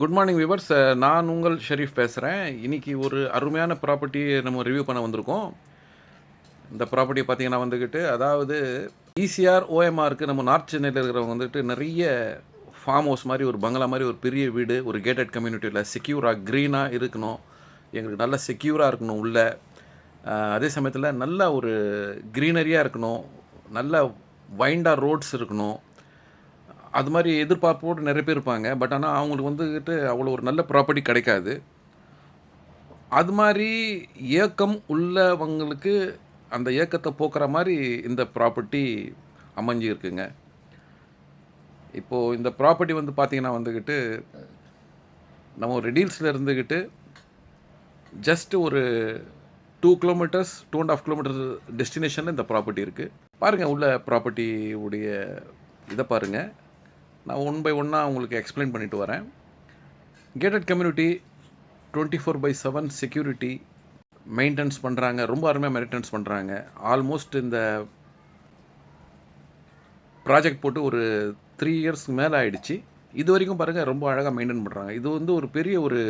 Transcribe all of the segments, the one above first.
Good morning viewers. நான் உங்கள் ஷெரீஃப் பேசுகிறேன். இன்னைக்கு ஒரு அருமையான ப்ராப்பர்ட்டி நம்ம ரிவ்யூ பண்ண வந்திருக்கோம். இந்த ப்ராப்பர்ட்டி பார்த்தீங்கன்னா வந்துக்கிட்டு அதாவது ஈசிஆர் ஓஎம்ஆருக்கு நம்ம நார்த் சென்னையில் இருக்கிறவங்க வந்துட்டு நிறைய ஃபார்ம் ஹவுஸ் மாதிரி ஒரு பங்களா மாதிரி ஒரு பெரிய வீடு ஒரு கேட்டட் கம்யூனிட்டியில் செக்யூராக க்ரீனாக இருக்கணும். எங்களுக்கு நல்ல செக்யூராக இருக்கணும் உள்ள. அதே சமயத்தில் நல்ல ஒரு க்ரீனரியாக இருக்கணும். நல்ல வைண்டாக ரோட்ஸ் இருக்கணும். அது மாதிரி எதிர்பார்ப்போடு நிறைய பேர் இருப்பாங்க. பட் ஆனால் அவங்களுக்கு வந்துக்கிட்டு அவ்வளோ ஒரு நல்ல ப்ராப்பர்ட்டி கிடைக்காது. அது மாதிரி ஏக்கம் உள்ளவங்களுக்கு அந்த ஏக்கத்தை போக்குற மாதிரி இந்த ப்ராப்பர்ட்டி அமைஞ்சு இருக்குங்க. இப்போது இந்த ப்ராப்பர்ட்டி வந்து பார்த்திங்கன்னா வந்துக்கிட்டு நம்ம ரெடில்ஸில் இருந்துக்கிட்டு ஜஸ்ட் ஒரு 2 கிலோமீட்டர்ஸ் 2.5 கிலோமீட்டர்ஸ் டெஸ்டினேஷனில் இந்த ப்ராப்பர்ட்டி இருக்குது. பாருங்கள் உள்ள ப்ராப்பர்ட்டி உடைய இதை பாருங்கள். நான் ஒன் பை ஒன்னாக உங்களுக்கு எக்ஸ்பிளைன் பண்ணிட்டு வரேன். கேட்டட் கம்யூனிட்டி 24/7 செக்யூரிட்டி மெயின்டெனன்ஸ் பண்ணுறாங்க. ரொம்ப அருமையாக மெயின்டெனன்ஸ் பண்ணுறாங்க. ஆல்மோஸ்ட் இந்த ப்ராஜெக்ட் போட்டு ஒரு 3 இயர்ஸ்க்கு மேலே ஆகிடுச்சு. இது வரைக்கும் பாருங்கள் ரொம்ப அழகாக மெயின்டைன் பண்ணுறாங்க. இது வந்து ஒரு பெரிய ஒரு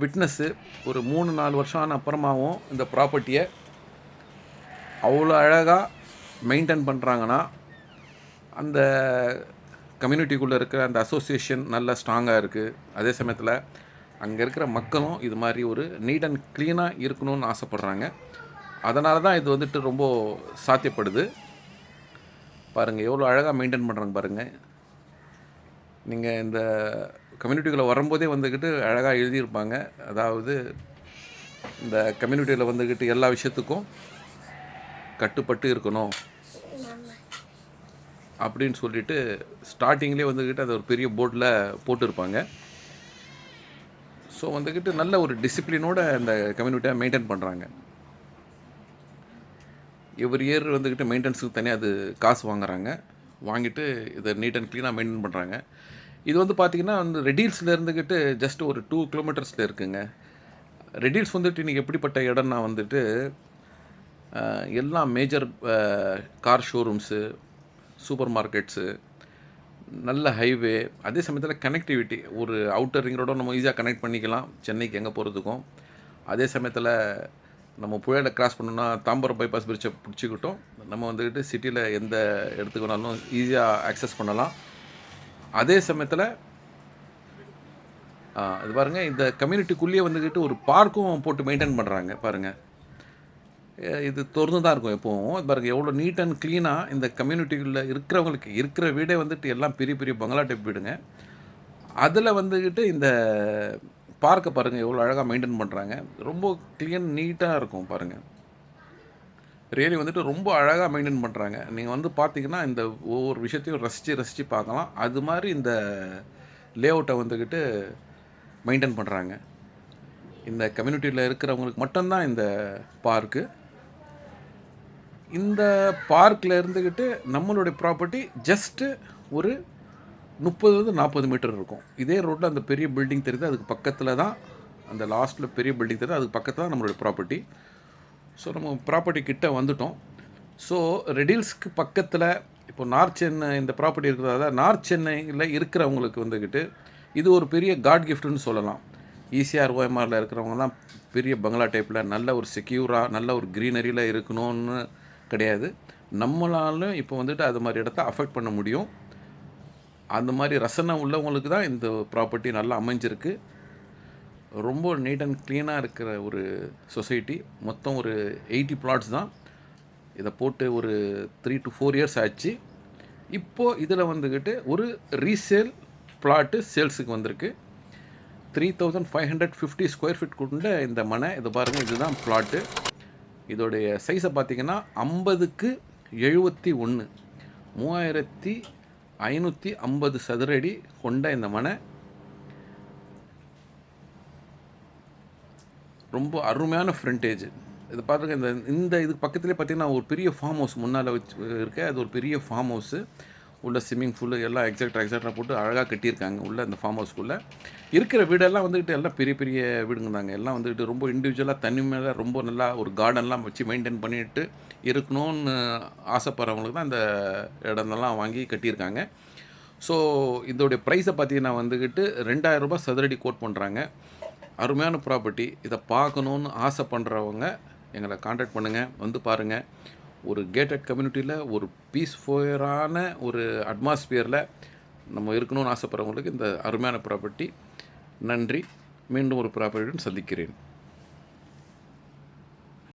விட்னஸ்ஸு. ஒரு 3-4 வருஷம் ஆன அப்புறமாவும் இந்த ப்ராப்பர்ட்டியை அவ்வளோ அழகாக மெயின்டைன் பண்ணுறாங்கன்னா அந்த கம்யூனிட்டிக்குள்ளே இருக்கிற அந்த அசோசியேஷன் நல்லா ஸ்ட்ராங்காக இருக்குது. அதே சமயத்தில் அங்கே இருக்கிற மக்களும் இது மாதிரி ஒரு நீட் அண்ட் க்ளீனாக இருக்கணும்னு ஆசைப்பட்றாங்க. அதனால தான் இது வந்துட்டு ரொம்ப சாத்தியப்படுது. பாருங்கள் எவ்வளோ அழகாக மெயின்டைன் பண்ணுறாங்க பாருங்கள். நீங்கள் இந்த கம்யூனிட்டிக்குள்ளே வரும்போதே வந்துக்கிட்டு அழகாக எழுதியிருப்பாங்க. அதாவது இந்த கம்யூனிட்டியில் வந்துக்கிட்டு எல்லா விஷயத்துக்கும் கட்டுப்பட்டு இருக்கணும் அப்படின்னு சொல்லிட்டு ஸ்டார்டிங்லேயே வந்துக்கிட்டு அது ஒரு பெரிய போர்டில் போட்டிருப்பாங்க. ஸோ வந்துக்கிட்டு நல்ல ஒரு டிசிப்ளினோட இந்த கம்யூனிட்டியை மெயின்டைன் பண்ணுறாங்க. எவ்ரி இயர் வந்துக்கிட்டு மெயின்டெனன்ஸுக்கு தனியாக அது காசு வாங்குறாங்க. வாங்கிட்டு இதை நீட் அண்ட் க்ளீனாக மெயின்டைன் பண்ணுறாங்க. இது வந்து பார்த்திங்கன்னா வந்து ரெடில்ஸில் இருந்துக்கிட்டு ஜஸ்ட் ஒரு 2 கிலோமீட்டர்ஸில் இருக்குங்க. ரெடில்ஸ் வந்துட்டு இன்றைக்கி எப்படிப்பட்ட இடம்னா வந்துட்டு எல்லா major car showrooms, super markets, நல்ல ஹைவே, அதே சமயத்தில் கனெக்டிவிட்டி. ஒரு அவுட்டர் ரிங் ரோட நம்ம ஈஸியாக கனெக்ட் பண்ணிக்கலாம் சென்னைக்கு எங்கே போகிறதுக்கும். அதே சமயத்தில் நம்ம புயலை கிராஸ் பண்ணோன்னா தாம்பரம் பைபாஸ் பிரிட்ஜை பிடிச்சிக்கிட்டோம் நம்ம வந்துக்கிட்டு சிட்டியில் எந்த இடத்துக்கு வேணாலும் ஈஸியாக ஆக்சஸ் பண்ணலாம். அதே சமயத்தில் இது பாருங்கள், இந்த கம்யூனிட்டிக்குள்ளேயே வந்துக்கிட்டு ஒரு பார்க்கும் போட்டு மெயின்டைன் பண்ணுறாங்க பாருங்கள். இது திறந்து தான் இருக்கும் எப்போவும். பாருங்கள் எவ்வளோ நீட் அண்ட் க்ளீனாக இந்த கம்யூனிட்டிக்குள்ளே இருக்கிறவங்களுக்கு இருக்கிற வீடே வந்துட்டு எல்லாம் பெரிய பெரிய பங்களா டைப் வீடுங்க. அதில் வந்துக்கிட்டு இந்த பார்க்கை பாருங்கள் எவ்வளோ அழகாக மெயின்டைன் பண்ணுறாங்க. ரொம்ப க்ளீன் நீட்டாக இருக்கும் பாருங்கள். ரியலி வந்துட்டு ரொம்ப அழகாக மெயின்டைன் பண்ணுறாங்க. நீங்கள் வந்து பார்த்தீங்கன்னா இந்த ஒவ்வொரு விஷயத்தையும் ரசித்து பார்க்கலாம். அது மாதிரி இந்த லேஅவுட்டை வந்துக்கிட்டு மெயின்டைன் பண்ணுறாங்க. இந்த கம்யூனிட்டியில் இருக்கிறவங்களுக்கு மட்டும்தான் இந்த பார்க்கு. இந்த பார்க்கில் இருந்துக்கிட்டு நம்மளுடைய ப்ராப்பர்ட்டி ஜஸ்ட்டு ஒரு 30-40 மீட்டர் இருக்கும். இதே ரோட்டில் அந்த பெரிய பில்டிங் தெரியுது, அதுக்கு பக்கத்தில் தான் அந்த லாஸ்ட்டில் பெரிய பில்டிங் தெரியுது, அதுக்கு பக்கத்தில் தான் நம்மளுடைய ப்ராப்பர்ட்டி. ஸோ நம்ம ப்ராப்பர்ட்டி கிட்டே வந்துட்டோம். ஸோ ரெடில்ஸ்க்கு பக்கத்தில் இப்போ நார்த் சென்னை இந்த ப்ராப்பர்ட்டி இருக்கிறதால நார்த் சென்னையில் இருக்கிறவங்களுக்கு வந்துக்கிட்டு இது ஒரு பெரிய காட் கிஃப்ட்டுன்னு சொல்லலாம். ஈசிஆர் ஓஎம்ஆரில் இருக்கிறவங்க தான் பெரிய பங்களா டைப்பில் நல்ல ஒரு செக்யூராக நல்ல ஒரு க்ரீனரியில் இருக்கணும்னு கிடையாது. நம்மளாலும் இப்போ வந்துட்டு அது மாதிரி இடத்த அஃபெக்ட் பண்ண முடியும். அந்த மாதிரி ரசனை உள்ளவங்களுக்கு தான் இந்த ப்ராப்பர்ட்டி நல்லா அமைஞ்சிருக்கு. ரொம்ப நீட் அண்ட் க்ளீனாக இருக்கிற ஒரு சொசைட்டி. மொத்தம் ஒரு 80 பிளாட்ஸ் தான். இதை போட்டு ஒரு 3 to 4 இயர்ஸ் ஆச்சு. இப்போது இதில் வந்துக்கிட்டு ஒரு ரீசேல் பிளாட்டு சேல்ஸுக்கு வந்திருக்கு. 3550 ஸ்கொயர் ஃபீட் கொண்ட இந்த மனை. இதை பாருங்கள், இதுதான் பிளாட்டு. இதோடைய சைஸை பார்த்திங்கன்னா 50x71 3550 சதுர அடி கொண்ட இந்த மனை. ரொம்ப அருமையான ஃப்ரண்டேஜ். இது பாருங்கள். இந்த இதுக்கு பக்கத்துலேயே பார்த்திங்கன்னா ஒரு பெரிய ஃபார்ம் ஹவுஸ் முன்னால் வச்சு இருக்கு. அது ஒரு பெரிய ஃபார்ம் ஹவுஸு. உள்ள ஸ்விம்மிங் பூலு எல்லாம் எக்ஸட்ரா போட்டு அழகாக கட்டியிருக்காங்க. உள்ள இந்த ஃபார்ம் ஹவுஸ்க்குள்ளே இருக்கிற வீடெல்லாம் வந்துக்கிட்டு எல்லாம் பெரிய பெரிய வீடுங்க தாங்க. எல்லாம் வந்துக்கிட்டு ரொம்ப இண்டிவிஜுவலாக தனி மேலே ரொம்ப நல்லா ஒரு கார்டன்லாம் வச்சு மெயின்டைன் பண்ணிட்டு இருக்கணும்னு ஆசைப்படுறவங்களுக்கு தான் இந்த இடமெல்லாம் வாங்கி கட்டியிருக்காங்க. ஸோ இதோடைய ப்ரைஸை பார்த்தீங்கன்னா வந்துக்கிட்டு ரூ. 2000 சதுரடி கோட் பண்ணுறாங்க. அருமையான ப்ராப்பர்ட்டி. இதை பார்க்கணுன்னு ஆசை பண்ணுறவங்க எங்களை காண்டாக்ட் பண்ணுங்கள், வந்து பாருங்கள். ஒரு கேட்டட் கம்யூனிட்டியில் ஒரு பீஸ்ஃபுல்லான ஒரு அட்மாஸ்பியரில் நம்ம இருக்கணும்னு ஆசைப்படுறவங்களுக்கு இந்த அருமையான ப்ராப்பர்ட்டி. நன்றி. மீண்டும் ஒரு ப்ராப்பர்ட்டியுடன் சந்திக்கிறேன்.